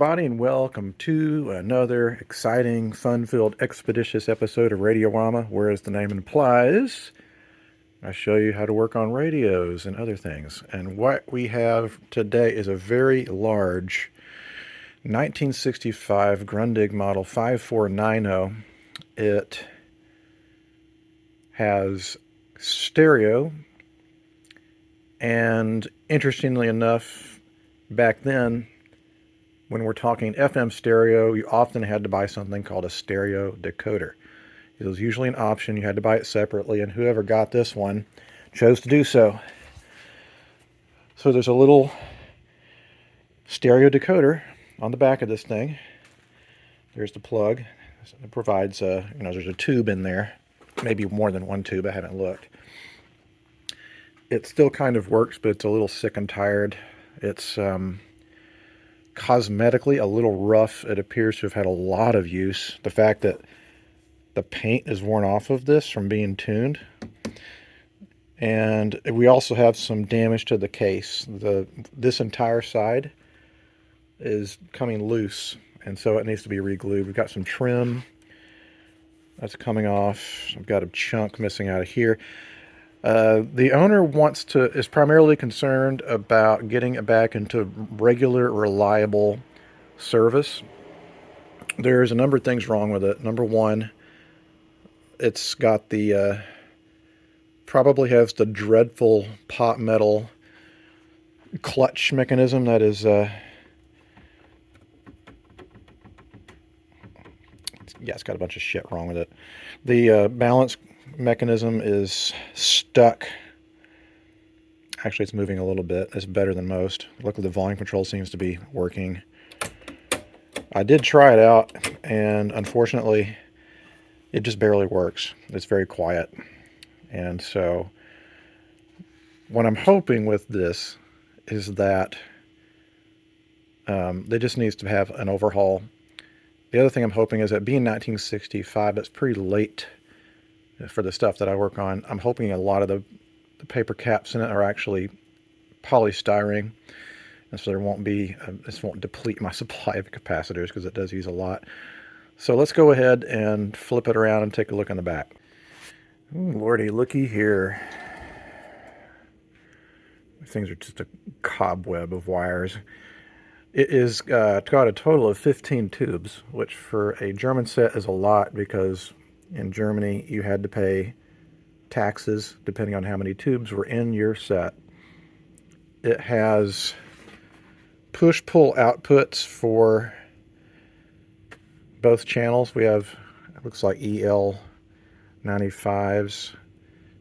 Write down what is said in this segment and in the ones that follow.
everybody, and welcome to another exciting, fun-filled, expeditious episode of Radiorama, where, as the name implies, I show you how to work on radios and other things. And what we have today is a very large 1965 Grundig model 5490. It has stereo, and interestingly enough, back then, when we're talking FM stereo, you often had to buy something called a stereo decoder. It was usually an option. You had to buy it separately, and whoever got this one chose to do so. So there's a little stereo decoder on the back of this thing. There's the plug. It provides there's a tube in there. Maybe more than one tube. I haven't looked. It still kind of works, but it's a little sick and tired. It's cosmetically a little rough. It appears to have had a lot of use. The fact that the paint is worn off of this from being tuned. And we also have some damage to the case. This entire side is coming loose, and so it needs to be re-glued. We've got some trim that's coming off. I've got a chunk missing out of here. The owner is primarily concerned about getting it back into regular, reliable service. There's a number of things wrong with it. Number one, it's got probably has the dreadful pot metal clutch mechanism that is, it's got a bunch of shit wrong with it. The balance mechanism is stuck. Actually, it's moving a little bit. It's better than most. Luckily, the volume control seems to be working. I did try it out, and unfortunately, it just barely works. It's very quiet. And so, what I'm hoping with this is that it just needs to have an overhaul. The other thing I'm hoping is that being 1965, that's pretty late for the stuff that I work on. I'm hoping a lot of the paper caps in it are actually polystyrene, and so there won't be this won't deplete my supply of capacitors, because it does use a lot. So let's go ahead and flip it around and take a look on the back. Ooh, lordy, looky here. Things are just a cobweb of wires. It is got a total of 15 tubes, which for a German set is a lot, because in Germany you had to pay taxes depending on how many tubes were in your set. It has push-pull outputs for both channels. We have, it looks like EL95s,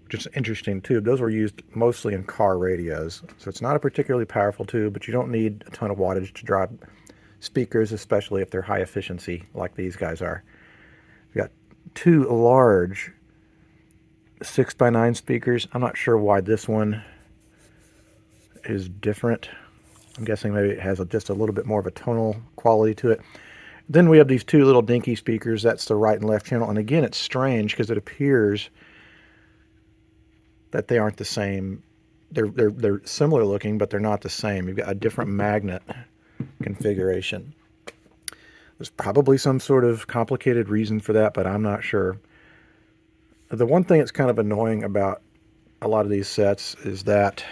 which is an interesting tube. Those were used mostly in car radios. So it's not a particularly powerful tube, but you don't need a ton of wattage to drive speakers, especially if they're high efficiency like these guys are. We've got two large 6x9 speakers. I'm not sure why this one is different. I'm guessing maybe it has just a little bit more of a tonal quality to it. Then we have these two little dinky speakers. That's the right and left channel. And again, it's strange because it appears that they aren't the same. They're similar looking, but they're not the same. You've got a different magnet configuration. There's probably some sort of complicated reason for that, but I'm not sure. The one thing that's kind of annoying about a lot of these sets is that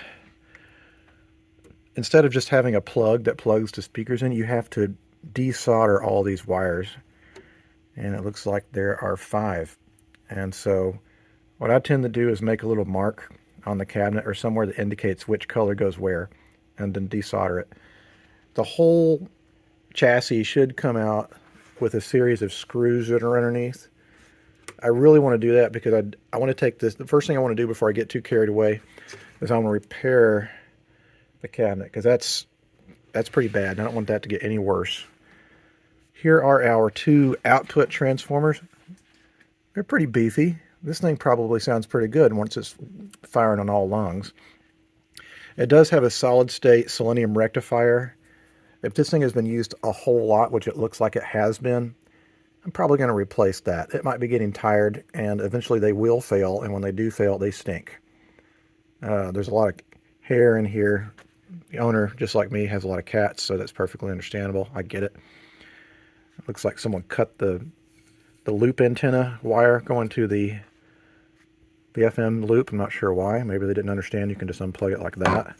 instead of just having a plug that plugs the speakers in, you have to desolder all these wires. And it looks like there are 5. And so what I tend to do is make a little mark on the cabinet or somewhere that indicates which color goes where, and then desolder it. The whole chassis should come out with a series of screws that are underneath. I really want to do that because I want to take this. The first thing I want to do before I get too carried away is I want to repair the cabinet, because that's pretty bad. I don't want that to get any worse. Here are our 2 output transformers. They're pretty beefy. This thing probably sounds pretty good once it's firing on all lungs. It does have a solid state selenium rectifier. If this thing has been used a whole lot, which it looks like it has been, I'm probably going to replace that. It might be getting tired, and eventually they will fail, and when they do fail, they stink. There's a lot of hair in here. the owner, just like me, has a lot of cats, so that's perfectly understandable. I get it. It looks like someone cut the loop antenna wire going to the FM loop. I'm not sure why. Maybe they didn't understand you can just unplug it like that.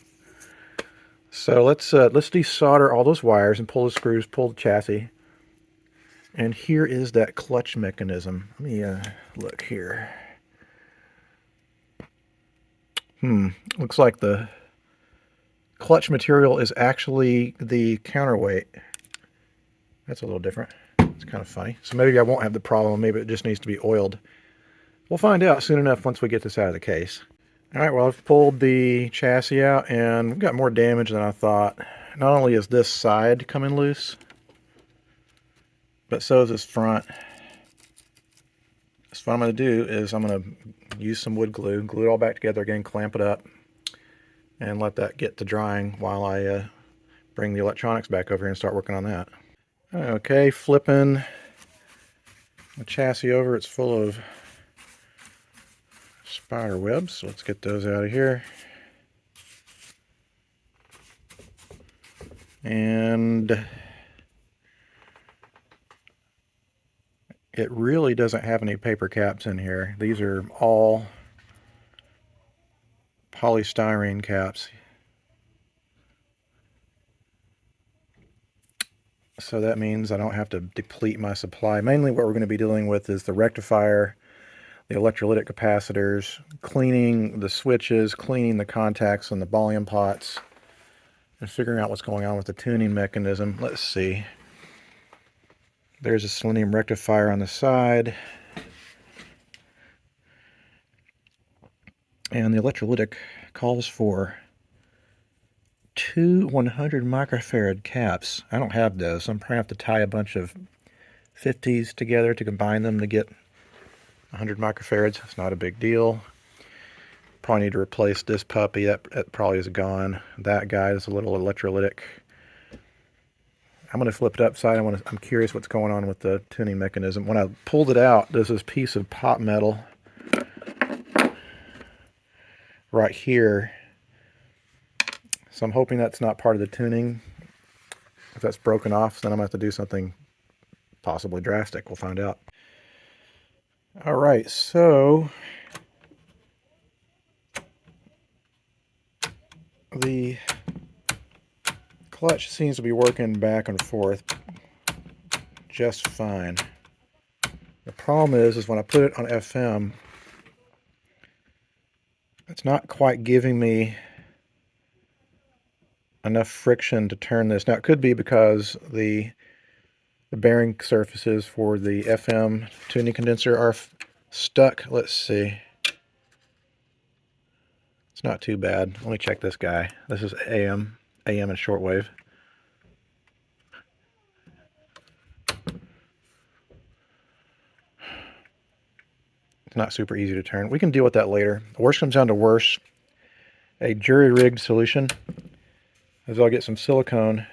So let's desolder all those wires and pull the screws, pull the chassis. And here is that clutch mechanism. Let me look here. Looks like the clutch material is actually the counterweight. That's a little different. It's kind of funny. So maybe I won't have the problem. Maybe it just needs to be oiled. We'll find out soon enough once we get this out of the case. All right, well, I've pulled the chassis out, and we've got more damage than I thought. Not only is this side coming loose, but so is this front. So what I'm going to do is I'm going to use some wood glue, glue it all back together again, clamp it up, and let that get to drying while I bring the electronics back over here and start working on that. Okay, flipping the chassis over. It's full of spider webs, so let's get those out of here. And it really doesn't have any paper caps in here. These are all polystyrene caps. So that means I don't have to deplete my supply. Mainly what we're going to be dealing with is the rectifier, the electrolytic capacitors, cleaning the switches, cleaning the contacts and the volume pots, and figuring out what's going on with the tuning mechanism. Let's see. There's a selenium rectifier on the side. And the electrolytic calls for 2 100 microfarad caps. I don't have those, so I'm probably going to have to tie a bunch of 50s together to combine them to get 100 microfarads. It's not a big deal. Probably need to replace this puppy. That probably is gone. That guy is a little electrolytic. I'm going to flip it upside. I'm curious what's going on with the tuning mechanism. When I pulled it out, there's this piece of pot metal right here. So I'm hoping that's not part of the tuning. If that's broken off, then I'm going to have to do something possibly drastic. We'll find out. All right, so the clutch seems to be working back and forth just fine. The problem is when I put it on FM, it's not quite giving me enough friction to turn this. Now, it could be because the bearing surfaces for the FM tuning condenser are stuck. Let's see. It's not too bad. Let me check this guy. This is AM and shortwave. It's not super easy to turn. We can deal with that later. Worst comes down to worse. A jury-rigged solution is I'll get some silicone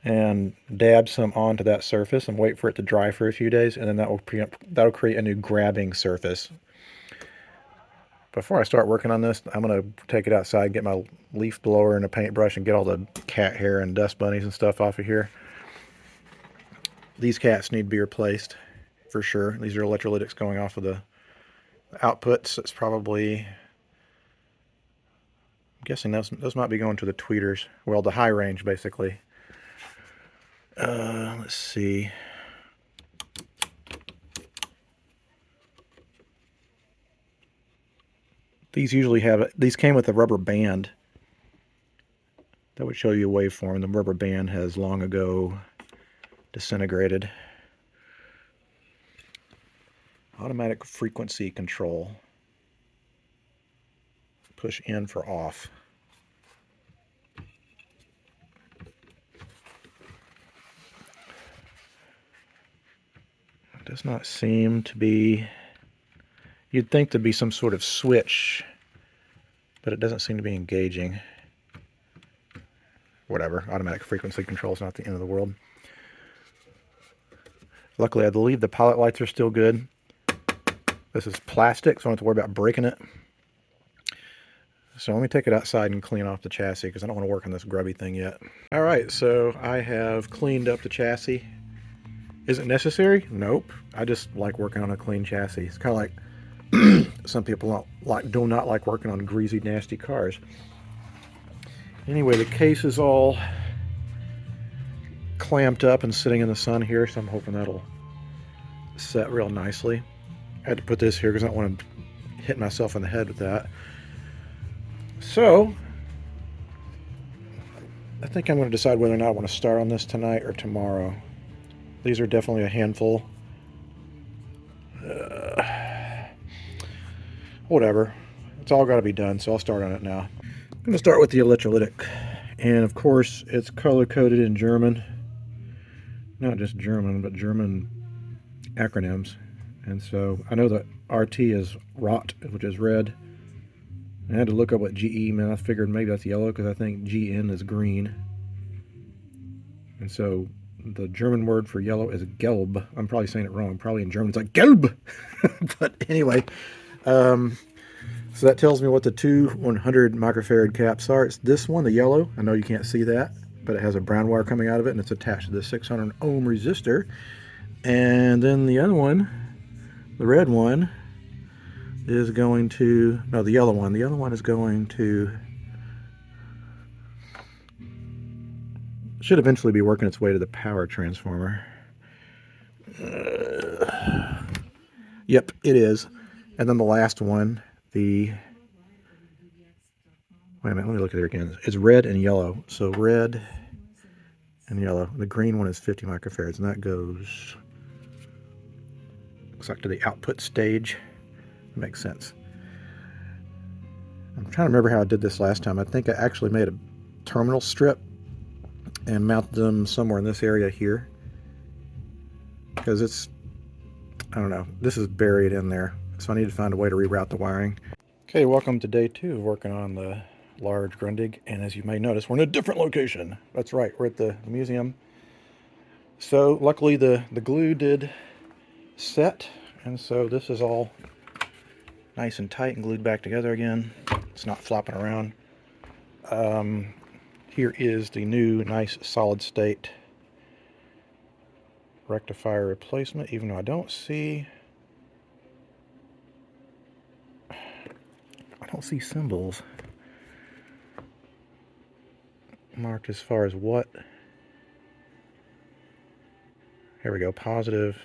and dab some onto that surface and wait for it to dry for a few days, and then that'll create a new grabbing surface. Before I start working on this, I'm going to take it outside, get my leaf blower and a paintbrush, and get all the cat hair and dust bunnies and stuff off of here. These cats need to be replaced for sure. These are electrolytics going off of the outputs. It's probably, I'm guessing those might be going to the tweeters. Well, the high range, basically. Let's see. These came with a rubber band that would show you a waveform. The rubber band has long ago disintegrated. Automatic frequency control. Push in for off. It does not seem to be... You'd think there'd be some sort of switch, but it doesn't seem to be engaging. Whatever, automatic frequency control is not the end of the world. Luckily, I believe the pilot lights are still good. This is plastic, so I don't have to worry about breaking it. So let me take it outside and clean off the chassis because I don't want to work on this grubby thing yet. All right, so I have cleaned up the chassis. Is it necessary? Nope. I just like working on a clean chassis. It's kind of like some people do not like working on greasy, nasty cars. Anyway, the case is all clamped up and sitting in the sun here, so I'm hoping that'll set real nicely. I had to put this here because I don't want to hit myself in the head with that. So, I think I'm going to decide whether or not I want to start on this tonight or tomorrow. These are definitely a handful. Whatever. It's all got to be done, so I'll start on it now. I'm going to start with the electrolytic. And of course, it's color-coded in German. Not just German, but German acronyms. And so I know that RT is rot, which is red. I had to look up what GE meant. I figured maybe that's yellow because I think GN is green. And so the German word for yellow is gelb. I'm probably saying it wrong. Probably in German it's like gelb. But anyway, so that tells me what the two 100 microfarad caps are. It's this one, the yellow. I know you can't see that, but it has a brown wire coming out of it, and it's attached to the 600 ohm resistor. And then the other one, the red one, is going to, no, the yellow one. The other one is going to, should eventually be working its way to the power transformer. Yep, it is. And then the last one, wait a minute, let me look at it again. It's red and yellow. So red and yellow. The green one is 50 microfarads, and that goes, looks like to the output stage. Makes sense. I'm trying to remember how I did this last time. I think I actually made a terminal strip and mounted them somewhere in this area here. Because it's, I don't know, this is buried in there. So I need to find a way to reroute the wiring. Okay, welcome to day 2 of working on the large Grundig. And as you may notice, we're in a different location. That's right, we're at the museum. So luckily the glue did set. And so this is all nice and tight and glued back together again. It's not flopping around. Here is the new nice solid state rectifier replacement, even though I don't see symbols marked as far as what. Here we go, positive.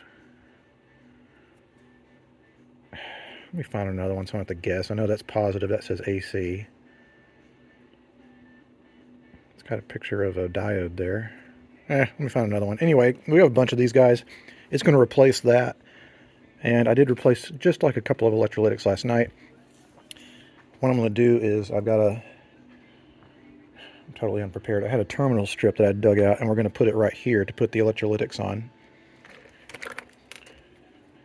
Let me find another one so I don't have to guess. I know that's positive, that says AC. It's got a picture of a diode there. Let me find another one. Anyway, we have a bunch of these guys. It's going to replace that. And I did replace just like a couple of electrolytics last night. What I'm going to do is I'm totally unprepared. I had a terminal strip that I dug out, and we're going to put it right here to put the electrolytics on.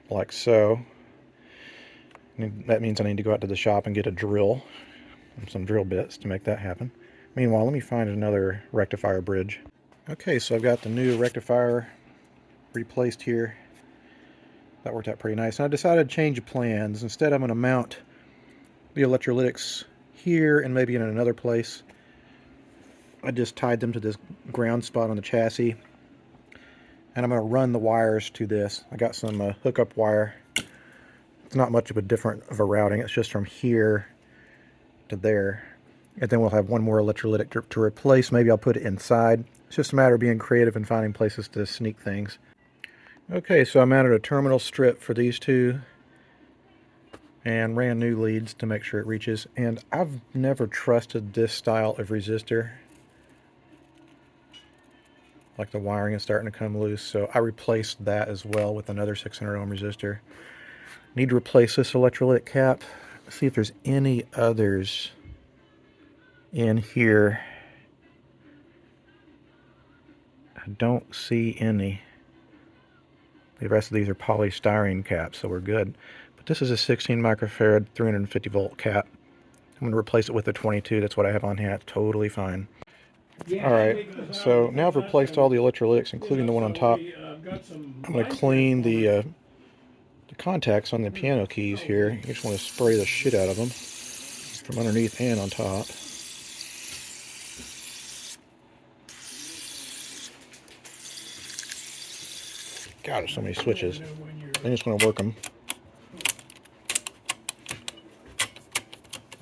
Like so. And that means I need to go out to the shop and get a drill and some drill bits to make that happen. Meanwhile, let me find another rectifier bridge. Okay, so I've got the new rectifier replaced here. That worked out pretty nice. And I decided to change plans. Instead, I'm going to mount the electrolytics here and maybe in another place. I just tied them to this ground spot on the chassis. And I'm going to run the wires to this. I got some hookup wire. It's not much of a different of a routing. It's just from here to there. And then we'll have one more electrolytic to replace. Maybe I'll put it inside. It's just a matter of being creative and finding places to sneak things. Okay, so I mounted a terminal strip for these two and ran new leads to make sure it reaches. And I've never trusted this style of resistor. Like the wiring is starting to come loose, so I replaced that as well with another 600 ohm resistor. Need to replace this electrolytic cap. See if there's any others in here. I don't see any. The rest of these are polystyrene caps, so we're good. But this is a 16 microfarad 350 volt cap. I'm going to replace it with a 22. That's what I have on hand. Totally fine. Alright, so now I've replaced all the electrolytics, including the one on top. I'm going to clean the contacts on the piano keys here. You just want to spray the shit out of them. from underneath and on top. God, there's so many switches. I just want to work them.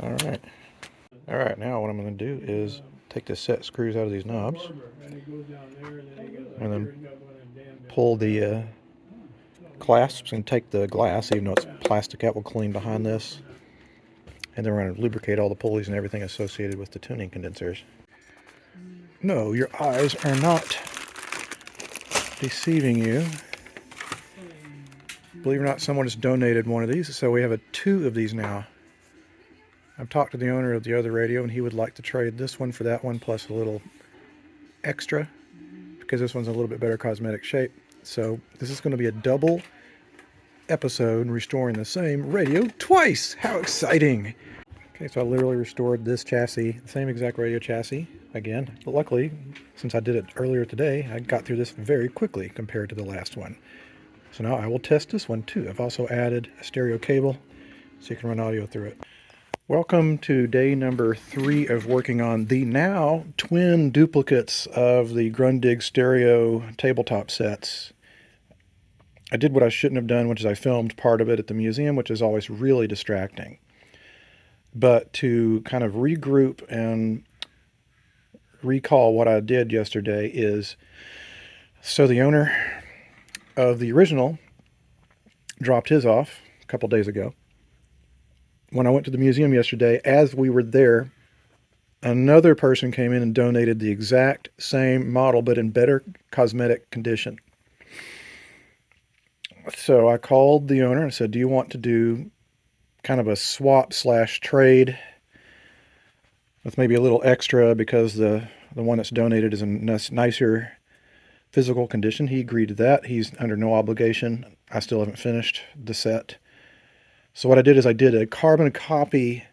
All right. All right, now what I'm going to do is take the set screws out of these knobs and then pull the clasps and take the glass, even though it's plastic out, we'll clean behind this. And then we're going to lubricate all the pulleys and everything associated with the tuning condensers. No, your eyes are not deceiving you. Believe it or not, someone has donated one of these, so we have two of these now. I've talked to the owner of the other radio, and he would like to trade this one for that one, plus a little extra, because this one's a little bit better cosmetic shape. So this is going to be a double episode restoring the same radio twice. How exciting! Okay, so I literally restored this chassis, the same exact radio chassis, again. But luckily, since I did it earlier today, I got through this very quickly compared to the last one. So now I will test this one too. I've also added a stereo cable so you can run audio through it. Welcome to day number 3 of working on the now twin duplicates of the Grundigs stereo tabletop sets. I did what I shouldn't have done, which is I filmed part of it at the museum, which is always really distracting. But to kind of regroup and recall what I did yesterday is, so the owner of the original dropped his off a couple days ago. When I went to the museum yesterday, as we were there, another person came in and donated the exact same model, but in better cosmetic condition. So I called the owner and said, do you want to do kind of a swap / trade with maybe a little extra because the one that's donated is in nicer physical condition? He agreed to that. He's under no obligation. I still haven't finished the set. So what I did is I did a carbon copy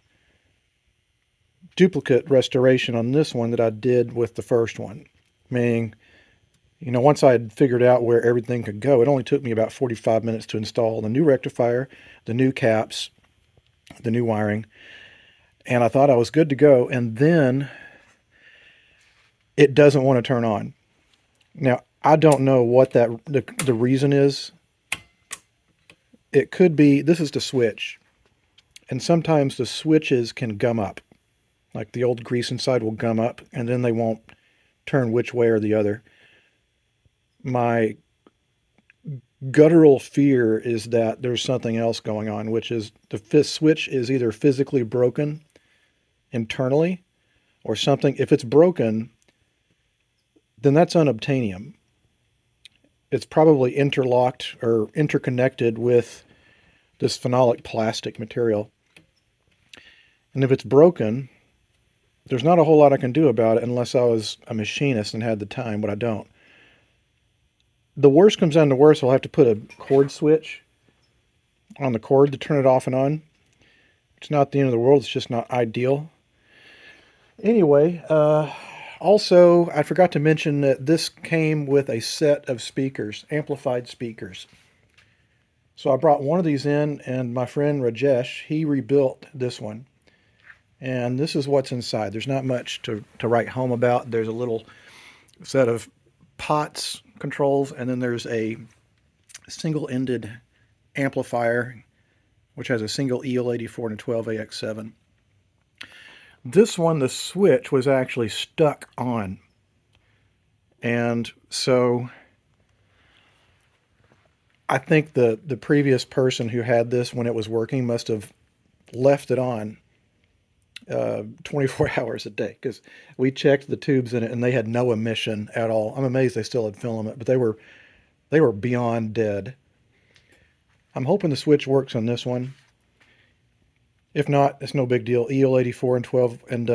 duplicate restoration on this one that I did with the first one. Meaning, you know, once I had figured out where everything could go, it only took me about 45 minutes to install the new rectifier, the new caps, the new wiring, and I thought I was good to go, and then it doesn't want to turn on. Now, I don't know what the reason is. It could be, this is the switch, and sometimes the switches can gum up. Like the old grease inside will gum up, and then they won't turn which way or the other. My guttural fear is that there's something else going on, which is the switch is either physically broken internally or something. If it's broken, then that's unobtainium. It's probably interlocked or interconnected with this phenolic plastic material. And if it's broken, there's not a whole lot I can do about it unless I was a machinist and had the time, but I don't. The worst comes down to worst, I'll have to put a cord switch on the cord to turn it off and on. It's not the end of the world, it's just not ideal. Anyway, also, I forgot to mention that this came with a set of speakers, amplified speakers. So I brought one of these in, and my friend Rajesh, he rebuilt this one. And this is what's inside. There's not much to write home about. There's a little set of POTS controls, and then there's a single-ended amplifier, which has a single EL84 and a 12AX7. This one, the switch was actually stuck on. And so I think the previous person who had this when it was working must have left it on 24 hours a day, because we checked the tubes in it and they had no emission at all. I'm amazed they still had filament, but they were beyond dead. I'm hoping the switch works on this one. If not, it's no big deal. EL84 and 12 and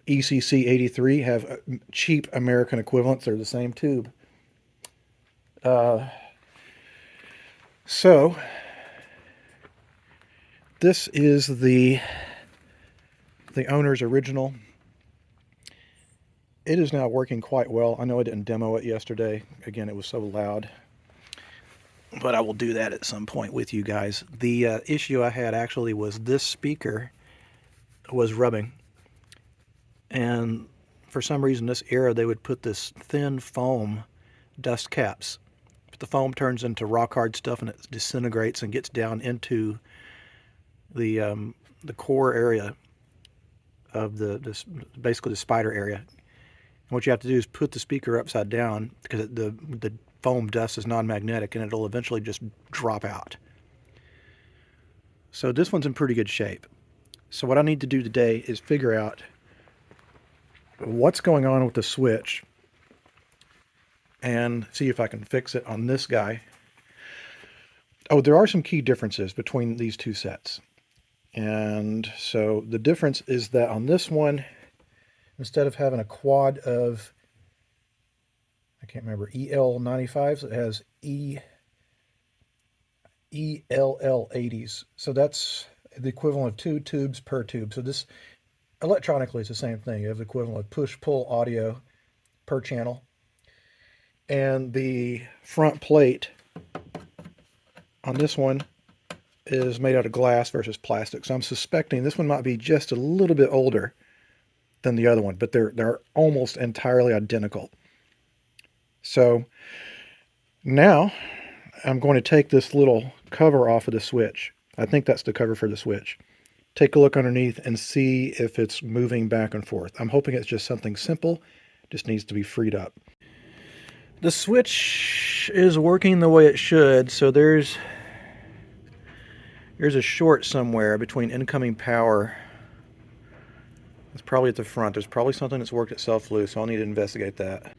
ECC83 have cheap American equivalents. They're the same tube. So this is the owner's original. It is now working quite well. I know I didn't demo it yesterday. Again, it was so loud. But I will do that at some point with you guys. The issue I had actually was this speaker was rubbing. And for some reason, this era, they would put this thin foam dust caps. But the foam turns into rock hard stuff and it disintegrates and gets down into the core area of basically the spider area. And what you have to do is put the speaker upside down because the foam dust is non-magnetic and it'll eventually just drop out. So this one's in pretty good shape. So what I need to do today is figure out what's going on with the switch and see if I can fix it on this guy. Oh, there are some key differences between these two sets. And so the difference is that on this one, instead of having a quad of, I can't remember, EL95s, it has ELL80s. So that's the equivalent of 2 tubes per tube. So this, electronically, it's the same thing. You have the equivalent of push-pull audio per channel. And the front plate on this one is made out of glass versus plastic. So I'm suspecting this one might be just a little bit older than the other one, but they're almost entirely identical. So now I'm going to take this little cover off of the switch. I think that's the cover for the switch. Take a look underneath and see if it's moving back and forth. I'm hoping it's just something simple, just needs to be freed up. The switch is working the way it should, so there's a short somewhere between incoming power. It's probably at the front. There's probably something that's worked itself loose, so I'll need to investigate that.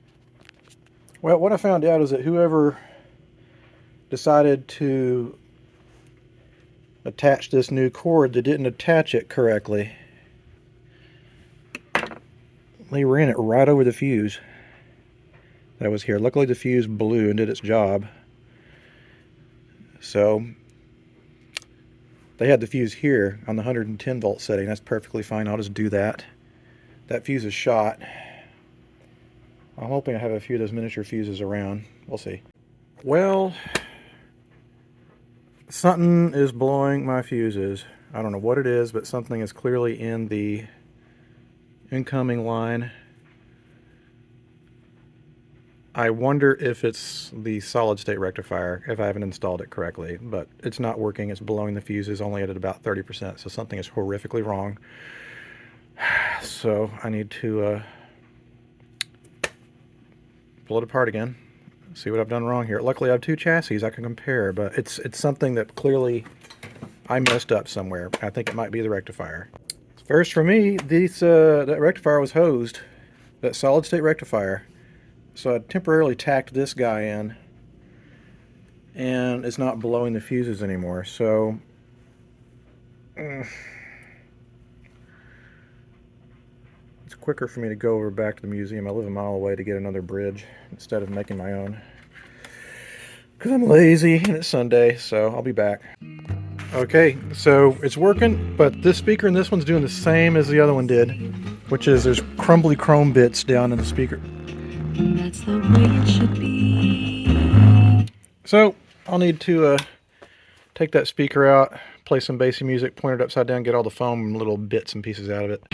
Well, what I found out is that whoever decided to attach this new cord, they didn't attach it correctly. They ran it right over the fuse that was here. Luckily the fuse blew and did its job. So they had the fuse here on the 110 volt setting. That's perfectly fine. I'll just do that. That fuse is shot. I'm hoping I have a few of those miniature fuses around. We'll see. Well, something is blowing my fuses. I don't know what it is, but something is clearly in the incoming line. I wonder if it's the solid state rectifier, if I haven't installed it correctly, but it's not working. It's blowing the fuses only at about 30%, so something is horrifically wrong. So I need to pull it apart again, see what I've done wrong here. Luckily I have 2 chassis I can compare, but it's something that clearly I messed up somewhere. I think it might be the rectifier. First for me, that rectifier was hosed, that solid state rectifier. So I temporarily tacked this guy in, and it's not blowing the fuses anymore. So it's quicker for me to go over back to the museum. I live a mile away to get another bridge instead of making my own, because I'm lazy and it's Sunday. So I'll be back. Okay, so it's working, but this speaker and this one's doing the same as the other one did, which is there's crumbly chrome bits down in the speaker. That's the way it should be. So I'll need to take that speaker out, play some bassy music, point it upside down, get all the foam and little bits and pieces out of it.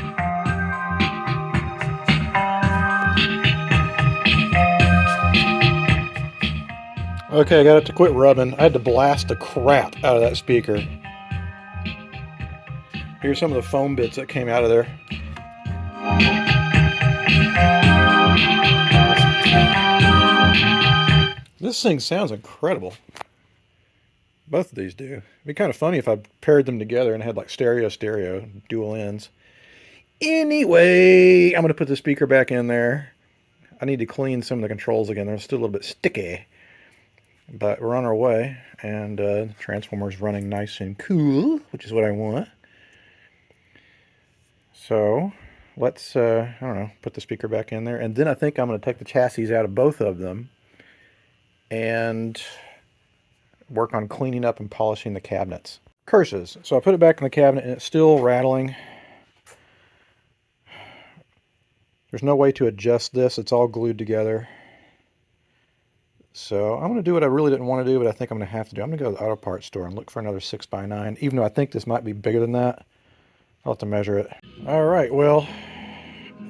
Okay, I got it to quit rubbing. I had to blast the crap out of that speaker. Here's some of the foam bits that came out of there. This thing sounds incredible. Both of these do. It'd be kind of funny if I paired them together and had like stereo, dual ends. Anyway, I'm going to put the speaker back in there. I need to clean some of the controls again. They're still a little bit sticky. But we're on our way, and the transformer's running nice and cool, which is what I want. So let's, I don't know, put the speaker back in there. And then I think I'm going to take the chassis out of both of them and work on cleaning up and polishing the cabinets. Curses. So I put it back in the cabinet and it's still rattling. There's no way to adjust this. It's all glued together. So I'm going to do what I really didn't want to do, but I think I'm going to have to do. I'm going to go to the auto parts store and look for another 6x9, even though I think this might be bigger than that. I'll have to measure it. All right, well,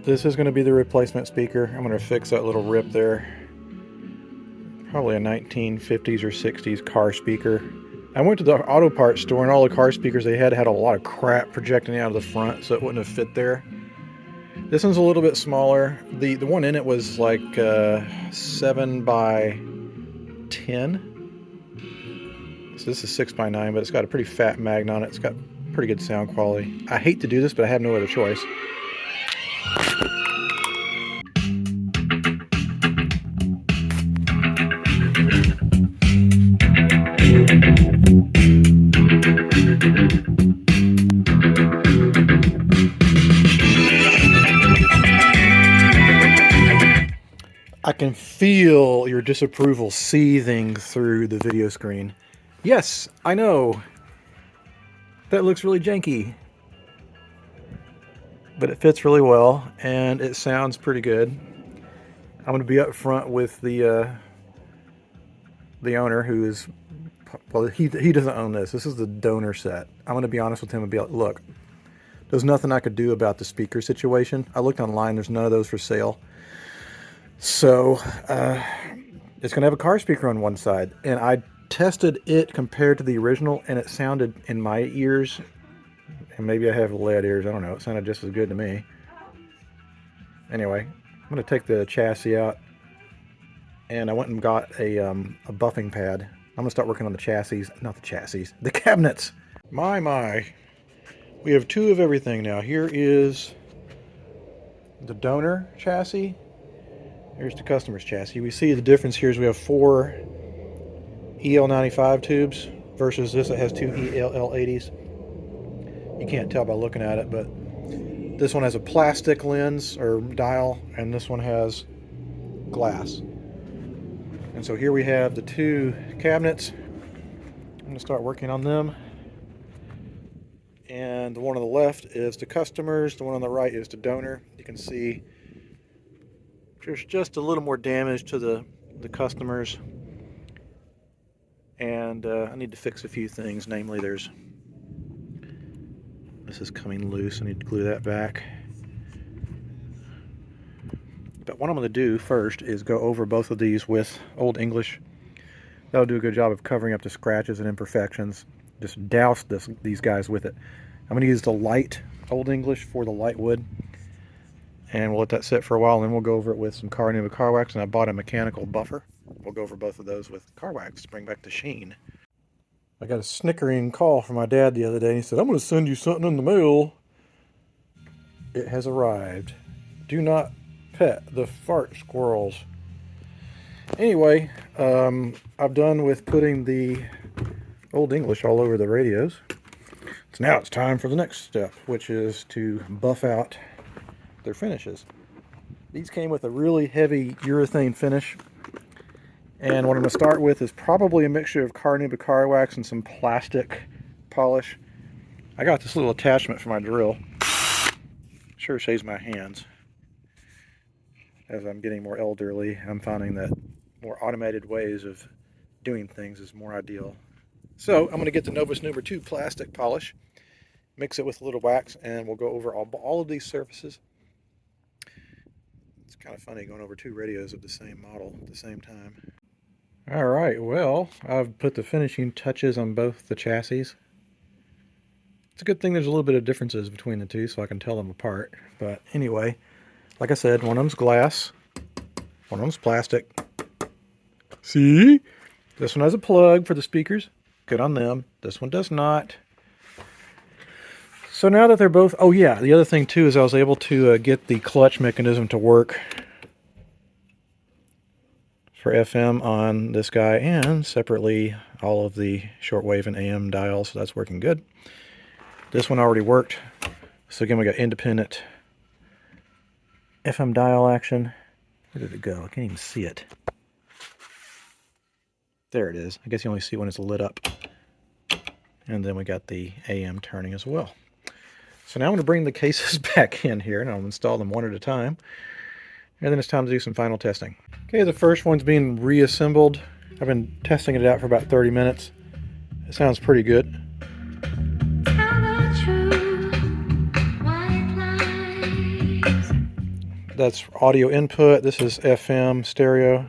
this is going to be the replacement speaker. I'm going to fix that little rip there. Probably a 1950s or 60s car speaker. I went to the auto parts store and all the car speakers they had a lot of crap projecting out of the front, so it wouldn't have fit there. This one's a little bit smaller. The one in it was like 7 by 10. So this is 6 by 9, but it's got a pretty fat magnet on it. It's got pretty good sound quality. I hate to do this, but I have no other choice. I can feel your disapproval seething through the video screen. Yes, I know. That looks really janky. But it fits really well, and it sounds pretty good. I'm going to be up front with the owner, who is, well, he doesn't own this. This is the donor set. I'm going to be honest with him and be like, look, there's nothing I could do about the speaker situation. I looked online, there's none of those for sale. So it's going to have a car speaker on one side, and I tested it compared to the original, and it sounded, in my ears, and maybe I have lead ears, I don't know, it sounded just as good to me. Anyway, I'm going to take the chassis out, and I went and got a buffing pad. I'm going to start working on the chassis, not the chassis, the cabinets. My. We have two of everything now. Here is the donor chassis. Here's the customer's chassis. We see the difference here is we have 4 EL95 tubes versus this that has 2 EL80s. You can't tell by looking at it, but this one has a plastic lens or dial, and this one has glass. And so here we have the 2 cabinets. I'm going to start working on them. And the one on the left is the customers, the one on the right is the donor. You can see there's just a little more damage to the customers, and I need to fix a few things. Namely, this is coming loose. I need to glue that back. But what I'm going to do first is go over both of these with Old English. That'll do a good job of covering up the scratches and imperfections. Just douse these guys with it. I'm going to use the light Old English for the light wood. And we'll let that sit for a while, and then we'll go over it with some Carnauba car wax, and I bought a mechanical buffer. We'll go over both of those with car wax to bring back the sheen. I got a snickering call from my dad the other day, and he said, I'm going to send you something in the mail. It has arrived. Do not pet the fart squirrels. Anyway, I've done with putting the Old English all over the radios. So now it's time for the next step, which is to buff out their finishes. These came with a really heavy urethane finish, and what I'm going to start with is probably a mixture of Carnauba car wax and some plastic polish. I got this little attachment for my drill. Sure saves my hands. As I'm getting more elderly, I'm finding that more automated ways of doing things is more ideal. So I'm going to get the Novus number 2 plastic polish, mix it with a little wax, and we'll go over all of these surfaces. It's kind of funny going over 2 radios of the same model at the same time. All right, well, I've put the finishing touches on both the chassis. It's a good thing there's a little bit of differences between the two so I can tell them apart. But anyway, like I said, one of them's glass, one of them's plastic. See? This one has a plug for the speakers. Good on them. This one does not. So now that they're both... Oh yeah, the other thing too is I was able to get the clutch mechanism to work for FM on this guy, and separately all of the shortwave and AM dials, so that's working good. This one already worked. So again, we got independent FM dial action. Where did it go? I can't even see it. There it is. I guess you only see it when it's lit up. And then we got the AM turning as well. So now I'm going to bring the cases back in here, and I'll install them one at a time. And then it's time to do some final testing. Okay, the first one's being reassembled. I've been testing it out for about 30 minutes. It sounds pretty good. Tell the truth. That's audio input. This is FM stereo.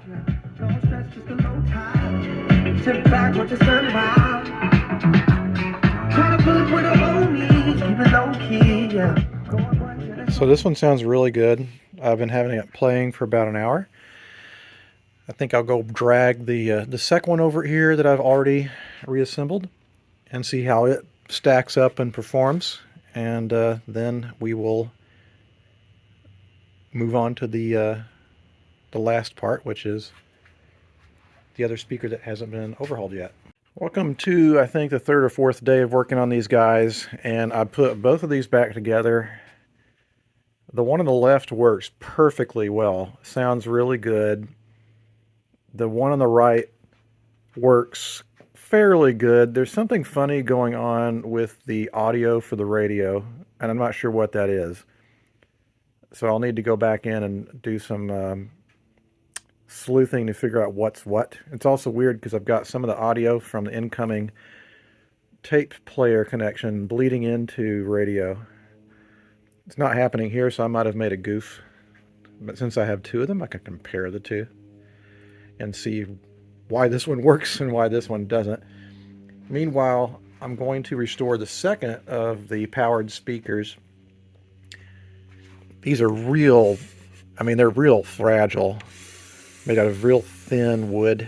So this one sounds really good. I've been having it playing for about an hour. I think I'll go drag the second one over here that I've already reassembled and see how it stacks up and performs, and then we will move on to the last part, which is the other speaker that hasn't been overhauled yet. Welcome to, I think, the third or fourth day of working on these guys, and I put both of these back together. The one on the left works perfectly well. Sounds really good. The one on the right works fairly good. There's something funny going on with the audio for the radio, and I'm not sure what that is. So I'll need to go back in and do some sleuthing to figure out what's what. It's also weird because I've got some of the audio from the incoming tape player connection bleeding into radio. It's not happening here, so I might have made a goof. But since I have two of them, I can compare the two and see why this one works and why this one doesn't. Meanwhile, I'm going to restore the second of the powered speakers. These are real, I mean, they're real fragile. Made out of real thin wood.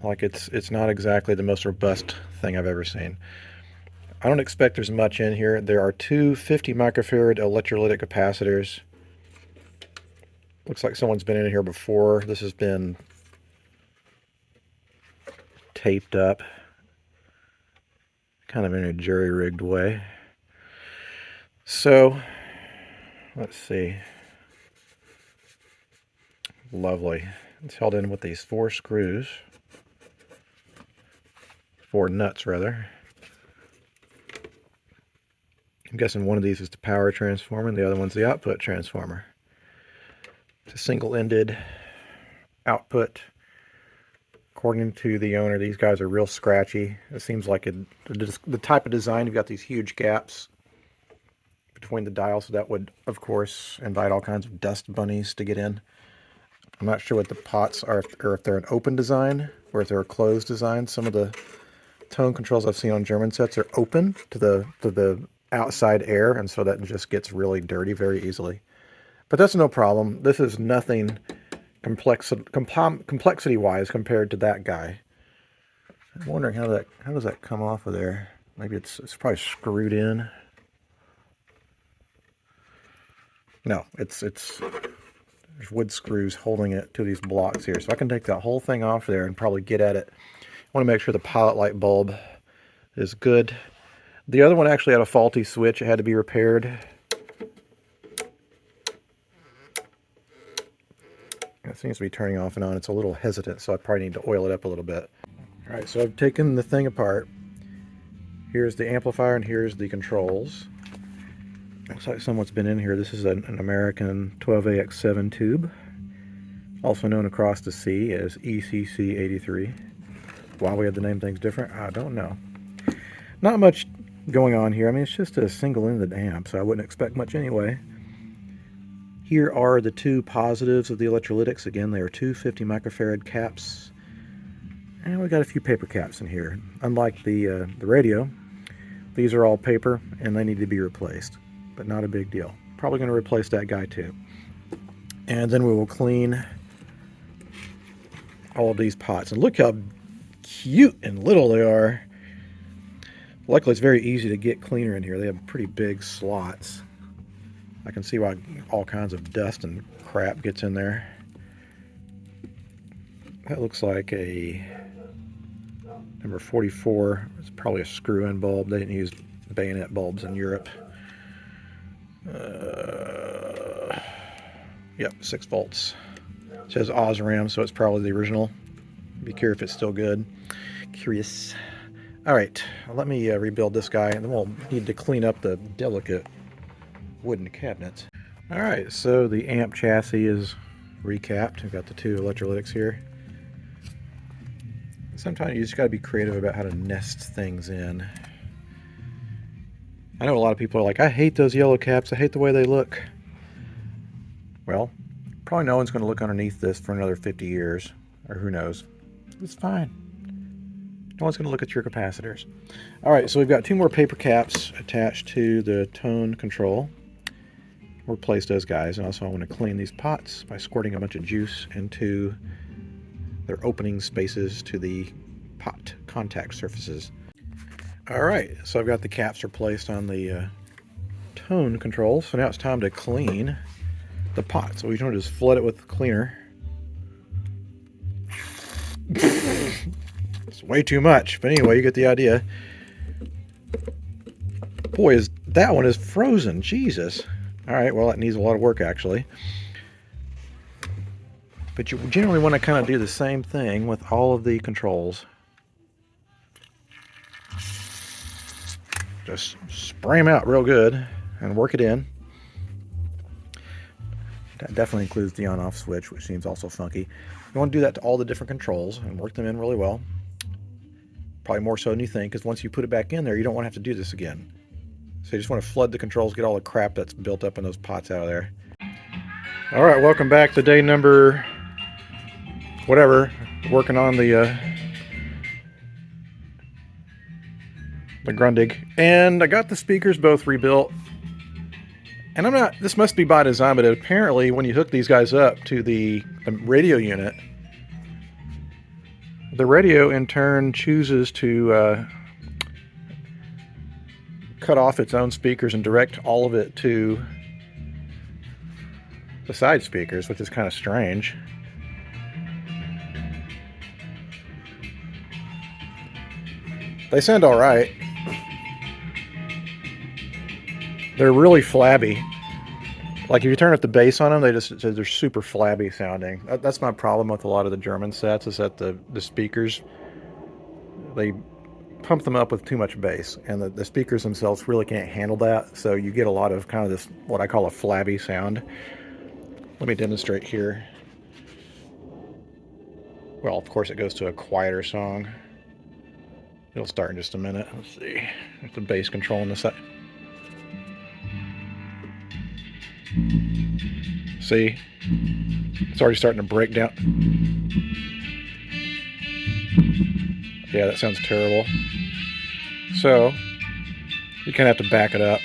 Like it's not exactly the most robust thing I've ever seen. I don't expect there's much in here. There are two 50 microfarad electrolytic capacitors. Looks like someone's been in here before. This has been taped up, kind of in a jury-rigged way. So, let's see. Lovely. It's held in with these 4 screws. 4 nuts, rather. I'm guessing one of these is the power transformer and the other one's the output transformer. It's a single-ended output. According to the owner, these guys are real scratchy. It seems like the type of design, you've got these huge gaps between the dials, so that would, of course, invite all kinds of dust bunnies to get in. I'm not sure what the pots are, or if they're an open design, or if they're a closed design. Some of the tone controls I've seen on German sets are open to the outside air, and so that just gets really dirty very easily. But that's no problem. This is nothing complexity-wise compared to that guy. I'm wondering how does that come off of there? Maybe it's probably screwed in. No, there's wood screws holding it to these blocks here. So I can take that whole thing off there and probably get at it. I want to make sure the pilot light bulb is good. The other one actually had a faulty switch. It had to be repaired. It seems to be turning off and on. It's a little hesitant, so I probably need to oil it up a little bit. All right, so I've taken the thing apart. Here's the amplifier and here's the controls. Looks like someone's been in here. This is an American 12AX7 tube, also known across the sea as ECC83. Why we had to name things different, I don't know. Not much going on here. I mean, it's just a single-ended amp, so I wouldn't expect much anyway. Here are the 2 positives of the electrolytics. Again, they are 2 50 microfarad caps. And we got a few paper caps in here. Unlike the radio, these are all paper and they need to be replaced. But not a big deal. Probably going to replace that guy too. And then we will clean all of these pots. And look how cute and little they are. Luckily, it's very easy to get cleaner in here. They have pretty big slots. I can see why all kinds of dust and crap gets in there. That looks like a number 44. It's probably a screw-in bulb. They didn't use bayonet bulbs in Europe. Yep, 6 volts. It says Osram, so it's probably the original. Be curious if it's still good. Curious. All right, let me rebuild this guy, and then we'll need to clean up the delicate wooden cabinets. All right, so the amp chassis is recapped. We've got the 2 electrolytics here. Sometimes you just got to be creative about how to nest things in. I know a lot of people are like, I hate those yellow caps. I hate the way they look. Well, probably no one's going to look underneath this for another 50 years, or who knows. It's fine. No one's going to look at your capacitors. All right, so we've got 2 more paper caps attached to the tone control. We'll replace those guys, and also I want to clean these pots by squirting a bunch of juice into their opening spaces to the pot contact surfaces. All right, so I've got the caps replaced on the tone control, so now it's time to clean the pot. So we want to just flood it with cleaner. It's way too much, but anyway, you get the idea. Boy, that one is frozen. Jesus. All right, well, that needs a lot of work, actually. But you generally want to kind of do the same thing with all of the controls. Just spray them out real good and work it in. That definitely includes the on-off switch, which seems also funky. You want to do that to all the different controls and work them in really well. Probably more so than you think, because once you put it back in there, you don't want to have to do this again. So you just want to flood the controls, get all the crap that's built up in those pots out of there. All right, welcome back to day number whatever, working on the Grundig. And I got the speakers both rebuilt. And this must be by design, but apparently when you hook these guys up to the radio unit, the radio in turn chooses to cut off its own speakers and direct all of it to the side speakers, which is kind of strange. They sound all right. They're really flabby. Like if you turn up the bass on them, they're super flabby sounding. That's my problem with a lot of the German sets, is that the speakers, they pump them up with too much bass, and the speakers themselves really can't handle that. So you get a lot of kind of this, what I call a flabby sound. Let me demonstrate here. Well, of course it goes to a quieter song. It'll start in just a minute. Let's see. There's the bass control on the side. See? It's already starting to break down. Yeah, that sounds terrible. So, you kind of have to back it up.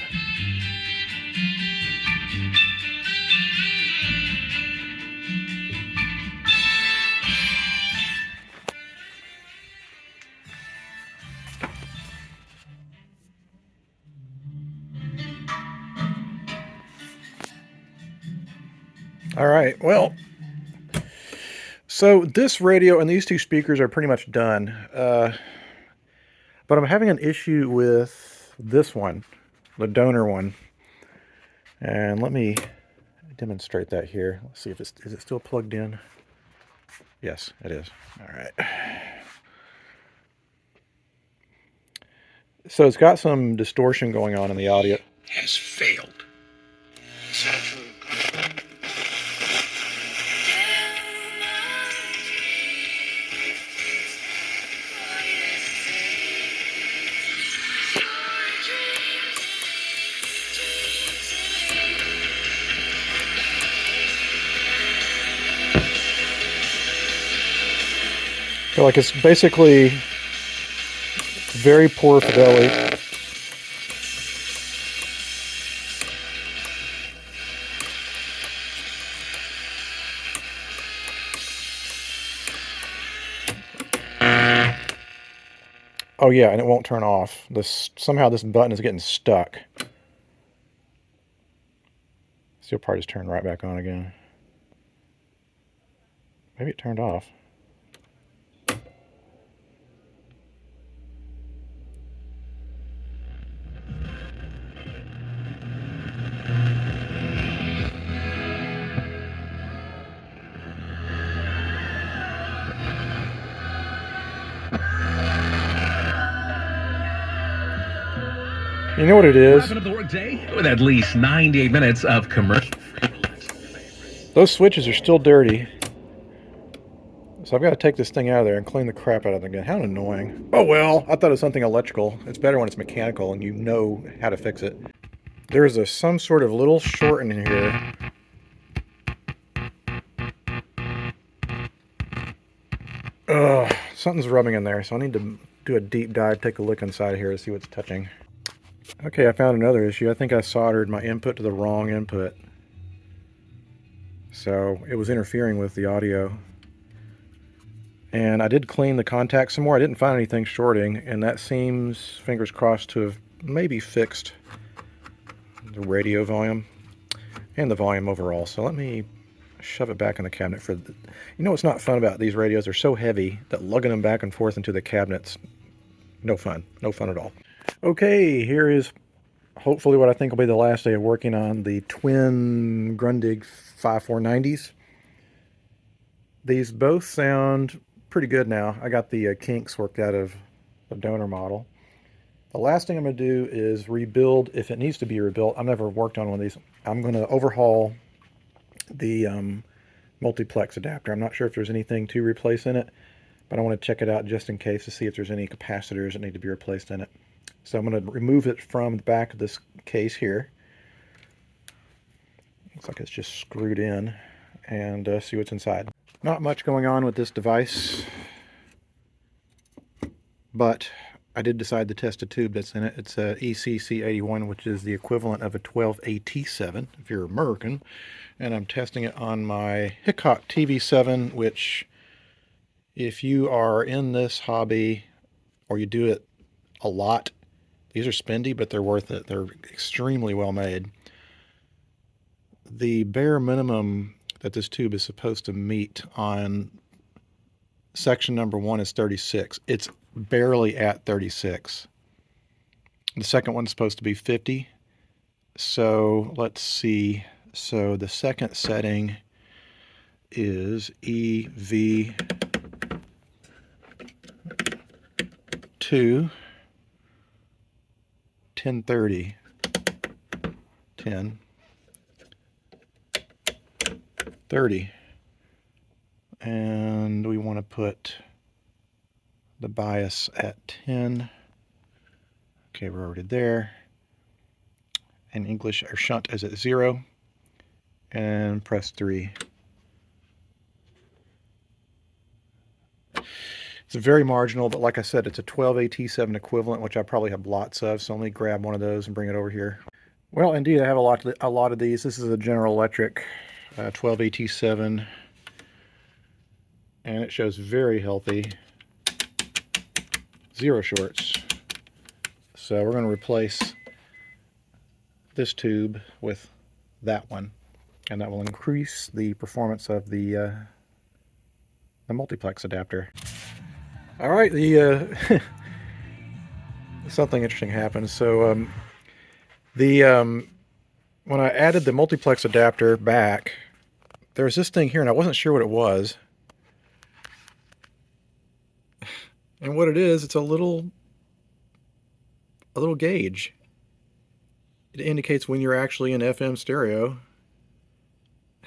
All right, well, so this radio and these 2 speakers are pretty much done. But I'm having an issue with this one, the donor one. And let me demonstrate that here. Let's see if is it still plugged in? Yes, it is. All right. So it's got some distortion going on in the audio. Has failed. So like it's basically very poor fidelity. Oh yeah, and it won't turn off. Somehow this button is getting stuck. Steel part is turned right back on again. Maybe it turned off. You know what it is? Wrapping up the workday with at least 98 minutes of commercial. Those switches are still dirty. So I've got to take this thing out of there and clean the crap out of it again. How annoying. Oh well, I thought it was something electrical. It's better when it's mechanical and you know how to fix it. There's some sort of little short in here Ugh, something's rubbing in there, so I need to do a deep dive, take a look inside here to see what's touching. Okay, I found another issue. I think I soldered my input to the wrong input. So it was interfering with the audio. And I did clean the contacts some more. I didn't find anything shorting, and that seems, fingers crossed, to have maybe fixed the radio volume and the volume overall. So let me shove it back in the cabinet. You know what's not fun about these radios? They're so heavy that lugging them back and forth into the cabinets, no fun. No fun at all. Okay, here is hopefully what I think will be the last day of working on the twin Grundigs 5490s. These both sound pretty good now. I got the kinks worked out of the donor model. The last thing I'm going to do is rebuild, if it needs to be rebuilt. I've never worked on one of these. I'm going to overhaul the multiplex adapter. I'm not sure if there's anything to replace in it, but I want to check it out just in case to see if there's any capacitors that need to be replaced in it. So I'm going to remove it from the back of this case here. Looks like it's just screwed in, and see what's inside. Not much going on with this device, but I did decide to test a tube that's in it. It's a ECC81, which is the equivalent of a 12AT7 if you're American, and I'm testing it on my Hickok TV7, which, if you are in this hobby or you do it a lot, these are spendy, but they're worth it. They're extremely well made. The bare minimum that this tube is supposed to meet on section number 1 is 36. It's barely at 36. The second one's supposed to be 50. So let's see. So the second setting is EV2 1030 10 30, and we want to put the bias at 10. Okay, we're already there. And English or shunt is at 0, and press 3. It's very marginal, but like I said, it's a 12AT7 equivalent, which I probably have lots of, so let me grab one of those and bring it over here. Well, indeed, I have a lot of these. This is a General Electric 12AT7, and it shows very healthy, 0 shorts. So we're going to replace this tube with that one, and that will increase the performance of the multiplex adapter. All right, something interesting happened. So when I added the multiplex adapter back, there's this thing here, and I wasn't sure what it was. And what it is, it's a little gauge. It indicates when you're actually in FM stereo.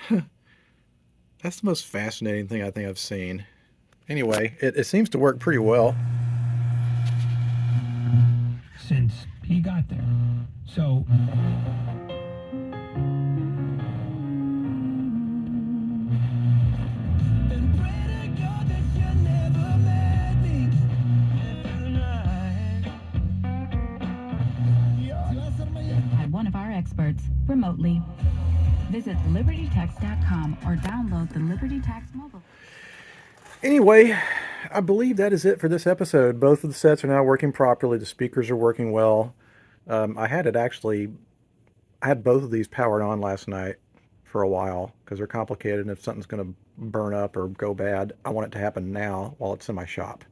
That's the most fascinating thing I think I've seen. Anyway, it seems to work pretty well. Since he got there. So... One of our experts remotely. Visit libertytex.com or download the LibertyTex mobile. Anyway, I believe that is it for this episode. Both of the sets are now working properly. The speakers are working well. I had both of these powered on last night for a while because they're complicated, and if something's going to burn up or go bad, I want it to happen now while it's in my shop.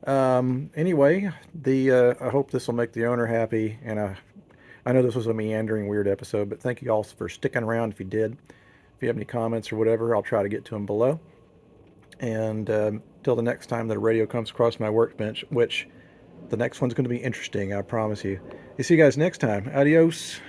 Anyway, I hope this will make the owner happy, and I know this was a meandering, weird episode, but thank you all for sticking around if you did. If you have any comments or whatever, I'll try to get to them below. And till the next time that a radio comes across my workbench, which the next one's going to be interesting, I promise you. See you guys next time. Adios.